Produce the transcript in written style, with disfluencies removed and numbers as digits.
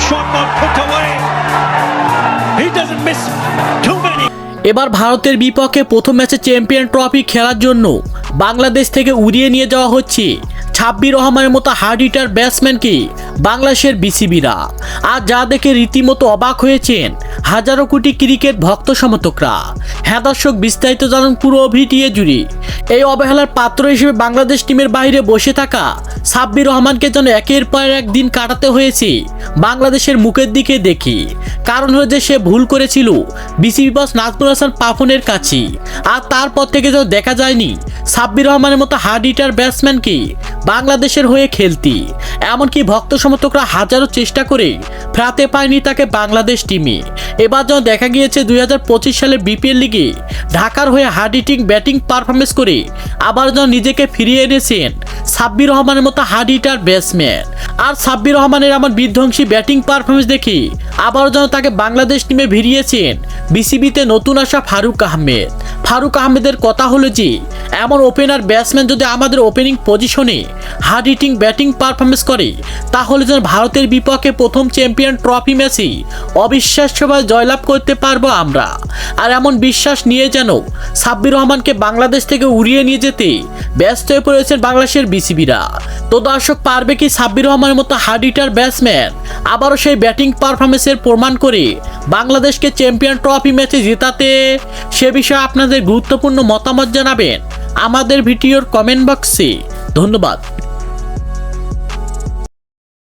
shot not put away. He doesn't miss too many. এবার ভারতের বিপক্ষে প্রথম ম্যাচে চ্যাম্পিয়ন ট্রফি খেলার জন্য বাংলাদেশ থেকে উড়িয়ে নিয়ে যাওয়া হচ্ছে সাব্বির রহমানের মতো হার্ড হিটার ব্যাটসম্যানকে বাংলাদেশের বিসিবিরা। আর যা দেখে রীতিমতো অবাক হয়েছেন হাজারো কোটি ক্রিকেট ভক্ত সমর্থকরা। হ্যাঁ দর্শক, বিস্তারিত জানুন পুরো ভিডিও জুড়ে। এই অবহেলার পাত্র হিসেবে বাংলাদেশ টিমের বাইরে বসে থাকা সাব্বির রহমানকে যেন একের পর এক দিন কাটাতে হয়েছে বাংলাদেশের মুখের দিকে দেখে। কারণ হলো যে সে ভুল করেছিল বিসিবি বস নাজমুল হাসান পাপনের কাছে। আর তারপর থেকে যেন দেখা যায়নি সাব্বির রহমানের মতো হার্ড হিটার ব্যাটসম্যানকে বাংলাদেশের হয়ে খেলতে। এমনকি ভক্ত সমর্থকরা হাজারো চেষ্টা করে ফেরাতে পায়নি তাকে বাংলাদেশ টিমে। এবার যেন দেখা গিয়েছে 2025 সালের বিপিএল লিগে ঢাকার হয়ে হার্ড হিটিং ব্যাটিং পারফরমেন্স করে আবার যেন নিজেকে ফিরিয়ে এনেছেন সাব্বির রহমানের মতো হার্ড হিটার ব্যাটসম্যান। আর সাব্বির রহমানের এমন বিধ্বংসী ব্যাটিং পারফরমেন্স দেখে আবারও যেন তাকে বাংলাদেশ টিমে ভিড়িয়েছেন বিসিবিতে নতুন আসা ফারুক আহমেদ। ফারুক আহমেদের কথা হলো যে এমন ওপেনার ব্যাটসম্যান যদি আমাদের ওপেনিং পজিশনে হার্ড হিটিং ব্যাটিং পারফরমেন্স করে তাহলে যেন ভারতের বিপক্ষে প্রথম চ্যাম্পিয়ন ট্রফি ম্যাচে অবিশ্বাস্যভাবে জয়লাভ করতে পারবো আমরা। আর এমন বিশ্বাস নিয়ে যেন সাব্বির রহমানকে বাংলাদেশ থেকে উড়িয়ে নিয়ে যেতে ব্যস্ত হয়ে পড়েছেন বাংলাদেশের বিসিবিরা। তো দর্শক, পারবে কি সাব্বির রহমানের মতো হার্ড হিটার ব্যাটসম্যান আবারও সেই ব্যাটিং পারফরমেন্সের প্রমাণ করে বাংলাদেশকে চ্যাম্পিয়ন ট্রফি ম্যাচে জেতাতে? সে বিষয়ে আপনাদের গুরুত্বপূর্ণ মতামত জানাবেন আমাদের ভিডিওর কমেন্ট বক্সে। ধন্যবাদ।